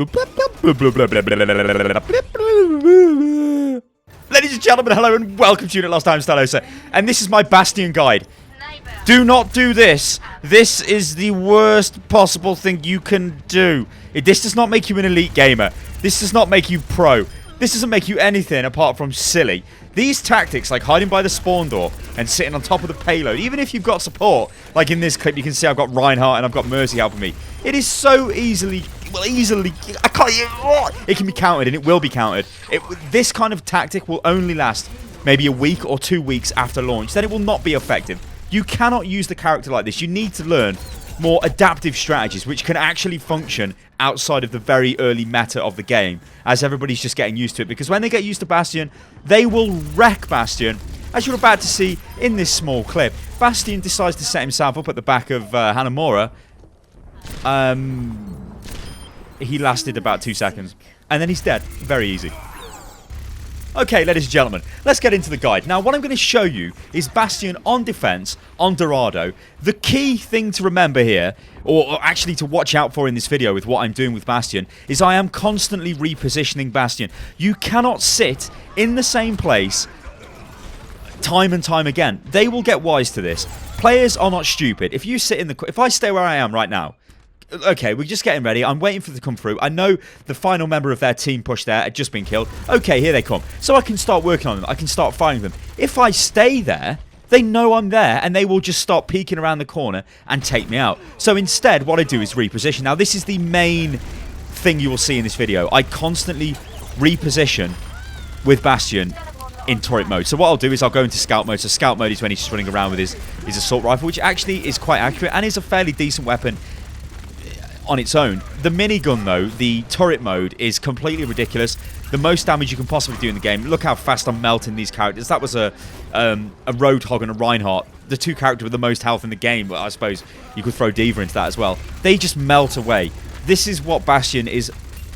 Ladies and gentlemen, hello and welcome to Unit Last Time Stylosa. And this is my Bastion guide. Do not do this. This is the worst possible thing you can do. This does not make you an elite gamer. This does not make you pro. This doesn't make you anything apart from silly. These tactics, like hiding by the spawn door and sitting on top of the payload, even if you've got support, like in this clip, you can see I've got Reinhardt and I've got Mercy helping me. It is so easily, I can't even, it can be countered and it will be countered. This kind of tactic will only last maybe a week or 2 weeks after launch. Then it will not be effective. You cannot use the character like this. You need to learn more adaptive strategies which can actually function outside of the very early meta of the game, as everybody's just getting used to it. Because when they get used to Bastion, they will wreck Bastion. As you're about to see in this small clip, Bastion decides to set himself up at the back of Hanamura. He lasted about 2 seconds, and then he's dead. Very easy. Okay, ladies and gentlemen, let's get into the guide. Now, what I'm going to show you is Bastion on defense on Dorado. The key thing to remember here, or actually to watch out for in this video with what I'm doing with Bastion, is I am constantly repositioning Bastion. You cannot sit in the same place time and time again. They will get wise to this. Players are not stupid. If you sit in the... If I stay where I am right now... Okay, we're just getting ready. I'm waiting for them to come through. I know the final member of their team push there had just been killed. Okay, here they come. So I can start working on them. I can start firing them. If I stay there, they know I'm there, and they will just start peeking around the corner and take me out. So instead, what I do is reposition. Now, this is the main thing you will see in this video. I constantly reposition with Bastion in turret mode. So what I'll do is I'll go into scout mode. So scout mode is when he's just running around with his assault rifle, which actually is quite accurate and is a fairly decent weapon on its own. The minigun, though, the turret mode, is completely ridiculous. The most damage you can possibly do in the game. Look how fast I'm melting these characters. That was a Roadhog and a Reinhardt, the two characters with the most health in the game. But I suppose you could throw D.Va into that as well. They just melt away. This is what Bastion is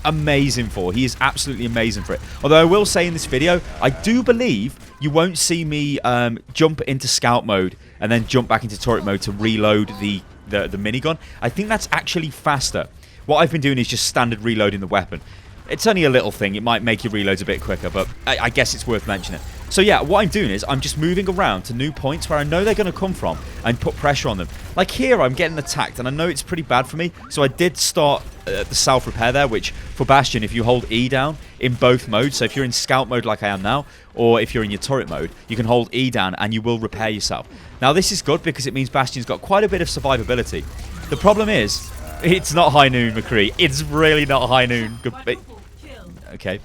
amazing for. He is absolutely amazing for it. Although I will say in this video, I do believe you won't see me jump into scout mode and then jump back into turret mode to reload the minigun. I think that's actually faster. What I've been doing is just standard reloading the weapon. It's only a little thing. It might make your reloads a bit quicker, but I guess it's worth mentioning. So yeah, what I'm doing is I'm just moving around to new points where I know they're going to come from and put pressure on them. Like here, I'm getting attacked, and I know it's pretty bad for me, so I did start the self-repair there, which for Bastion, if you hold E down in both modes, so if you're in scout mode like I am now, or if you're in your turret mode, you can hold E down and you will repair yourself. Now this is good because it means Bastion's got quite a bit of survivability. The problem is, it's not high noon, McCree. It's really not high noon. Okay.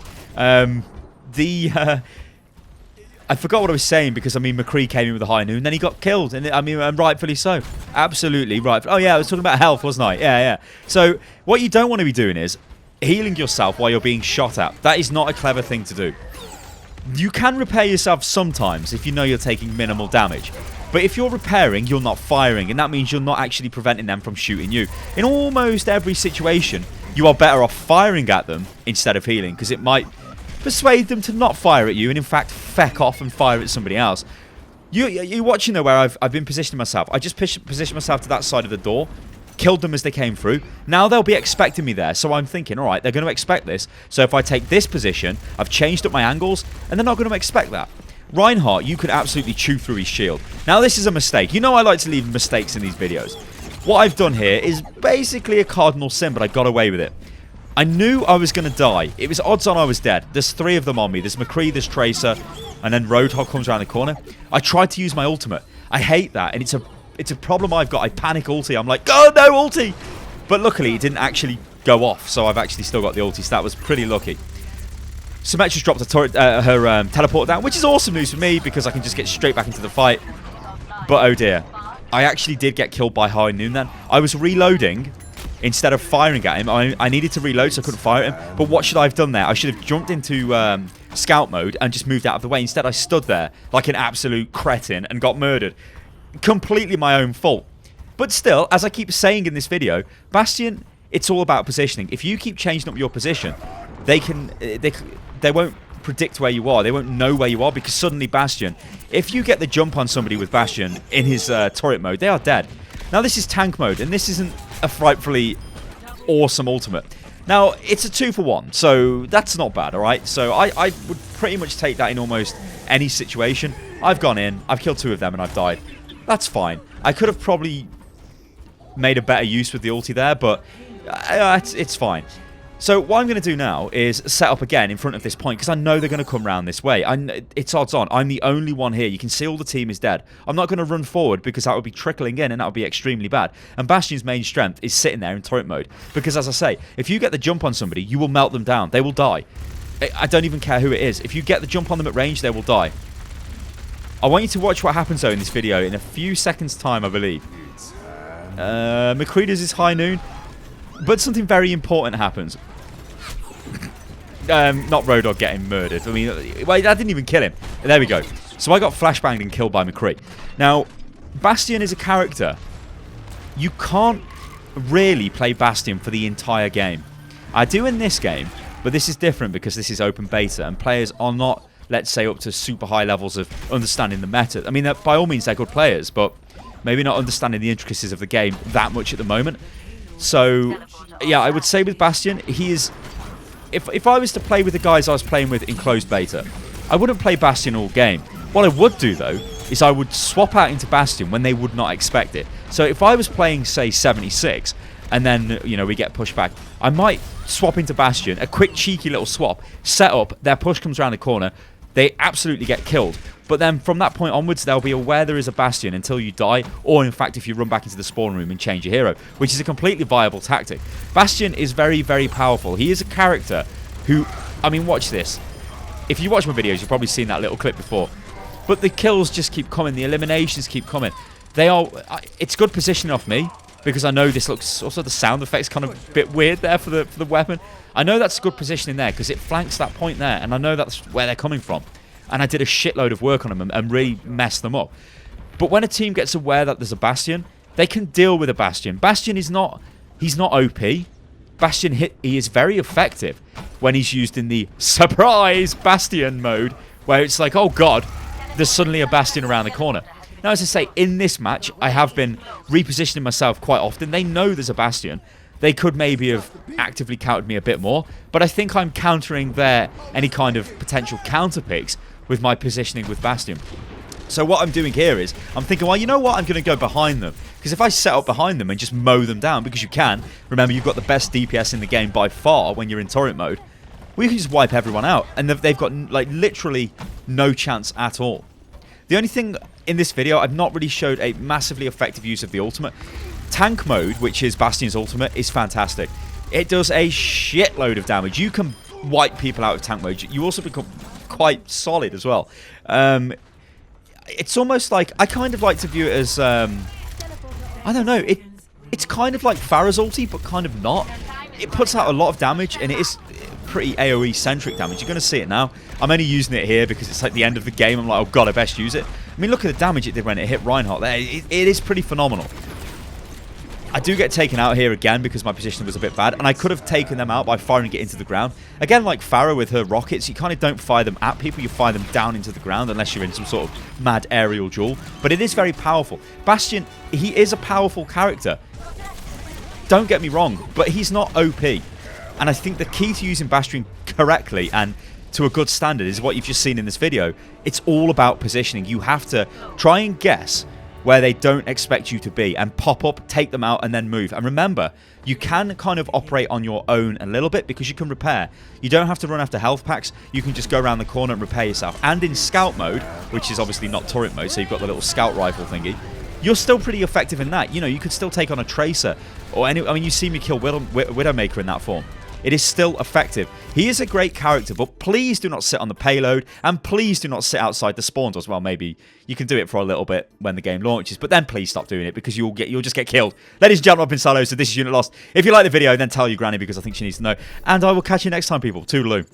I forgot what I was saying because, I mean, McCree came in with a high noon, then he got killed, and I mean, and rightfully so. Absolutely right. Oh, yeah, I was talking about health, wasn't I? Yeah, yeah. So, what you don't want to be doing is healing yourself while you're being shot at. That is not a clever thing to do. You can repair yourself sometimes if you know you're taking minimal damage. But if you're repairing, you're not firing, and that means you're not actually preventing them from shooting you. In almost every situation, you are better off firing at them instead of healing, because it might persuade them to not fire at you and in fact feck off and fire at somebody else. You're watching though where I've been positioning myself. I just positioned myself to that side of the door, killed them as they came through. Now they'll be expecting me there, so I'm thinking, alright, they're going to expect this. So if I take this position, I've changed up my angles, and they're not going to expect that. Reinhardt, you could absolutely chew through his shield. Now this is a mistake. You know I like to leave mistakes in these videos. What I've done here is basically a cardinal sin, but I got away with it. I knew I was going to die. It was odds on I was dead. There's 3 of them on me. There's McCree, there's Tracer, and then Roadhog comes around the corner. I tried to use my ultimate. I hate that, and it's a problem I've got. I panic ulti. I'm like, oh no, ulti! But luckily, it didn't actually go off, so I've actually still got the ulti, so that was pretty lucky. Symmetra's dropped her teleport down, which is awesome news for me, because I can just get straight back into the fight. But oh dear. I actually did get killed by high noon then. I was reloading instead of firing at him. I needed to reload, so I couldn't fire at him. But what should I have done there? I should have jumped into scout mode and just moved out of the way. Instead, I stood there like an absolute cretin and got murdered. Completely my own fault. But still, as I keep saying in this video, Bastion, it's all about positioning. If you keep changing up your position, they won't predict where you are. They won't know where you are, because suddenly Bastion, if you get the jump on somebody with Bastion in his turret mode, they are dead. Now this is tank mode, and this isn't a frightfully awesome ultimate. Now, it's a 2-for-1, so that's not bad, alright? So I would pretty much take that in almost any situation. I've gone in, I've killed 2 of them, and I've died. That's fine. I could have probably made a better use with the ulti there, but it's fine. So what I'm going to do now is set up again in front of this point, because I know they're going to come round this way. It's odds on. I'm the only one here. You can see all the team is dead. I'm not going to run forward because that would be trickling in, and that would be extremely bad. And Bastion's main strength is sitting there in turret mode. Because as I say, if you get the jump on somebody, you will melt them down. They will die. I don't even care who it is. If you get the jump on them at range, they will die. I want you to watch what happens, though, in this video in a few seconds' time, I believe. McCree does his high noon. But something very important happens. Not Rodog getting murdered. I mean, well, that didn't even kill him. There we go. So I got flashbanged and killed by McCree. Now, Bastion is a character. You can't really play Bastion for the entire game. I do in this game, but this is different because this is open beta and players are not, let's say, up to super high levels of understanding the meta. I mean, by all means, they're good players, but maybe not understanding the intricacies of the game that much at the moment. So, yeah, I would say with Bastion, he is... If I was to play with the guys I was playing with in closed beta, I wouldn't play Bastion all game. What I would do, though, is I would swap out into Bastion when they would not expect it. So if I was playing, say, 76, and then, you know, we get pushed back, I might swap into Bastion, a quick cheeky little swap, set up, their push comes around the corner, they absolutely get killed. But then from that point onwards, they'll be aware there is a Bastion until you die, or in fact if you run back into the spawn room and change your hero, which is a completely viable tactic. Bastion is very, very powerful. He is a character who, I mean, watch this. If you watch my videos, you've probably seen that little clip before. But the kills just keep coming, the eliminations keep coming. It's good positioning off me, because I know this looks, also the sound effects kind of a bit weird there for the weapon. I know that's good positioning there, because it flanks that point there, and I know that's where they're coming from. And I did a shitload of work on them and really messed them up. But when a team gets aware that there's a Bastion, they can deal with a Bastion. Bastion is not, he's not OP. Bastion he is very effective when he's used in the surprise Bastion mode, where it's like, oh god, there's suddenly a Bastion around the corner. Now, as I say, in this match, I have been repositioning myself quite often. They know there's a Bastion. They could maybe have actively countered me a bit more, but I think I'm countering any kind of potential counter picks with my positioning with Bastion. So what I'm doing here is, I'm thinking, well, you know what? I'm going to go behind them. Because if I set up behind them and just mow them down, because you can, remember, you've got the best DPS in the game by far when you're in turret mode, we can just wipe everyone out. And they've got, like, literally no chance at all. The only thing in this video, I've not really showed a massively effective use of the ultimate. Tank mode, which is Bastion's ultimate, is fantastic. It does a shitload of damage. You can wipe people out of tank mode. You also become quite solid as well. It's almost like, I kind of like to view it as, I don't know, it's kind of like Pharah's ulti, but kind of not. It puts out a lot of damage, and it is pretty AoE centric damage. You're going to see it now. I'm only using it here because it's like the end of the game. I'm like, oh god, I best use it. I mean, look at the damage it did when it hit Reinhardt there. It is pretty phenomenal. I do get taken out here again because my position was a bit bad, and I could have taken them out by firing it into the ground. Again, like Pharah with her rockets, you kind of don't fire them at people, you fire them down into the ground unless you're in some sort of mad aerial duel. But it is very powerful. Bastion, he is a powerful character. Don't get me wrong, but he's not OP. And I think the key to using Bastion correctly and to a good standard is what you've just seen in this video. It's all about positioning. You have to try and guess where they don't expect you to be and pop up, take them out, and then move. And remember, you can kind of operate on your own a little bit because you can repair. You don't have to run after health packs. You can just go around the corner and repair yourself. And in scout mode, which is obviously not turret mode, so you've got the little scout rifle thingy, you're still pretty effective in that. You know, you could still take on a tracer or any. I mean, you see me kill Widowmaker in that form. It is still effective. He is a great character, but please do not sit on the payload, and please do not sit outside the spawns as well. Maybe you can do it for a little bit when the game launches, but then please stop doing it because you'll just get killed. Ladies and gentlemen, I've been Stylosa. This is Unit Lost. If you like the video, then tell your granny because I think she needs to know. And I will catch you next time, people. Toodaloo.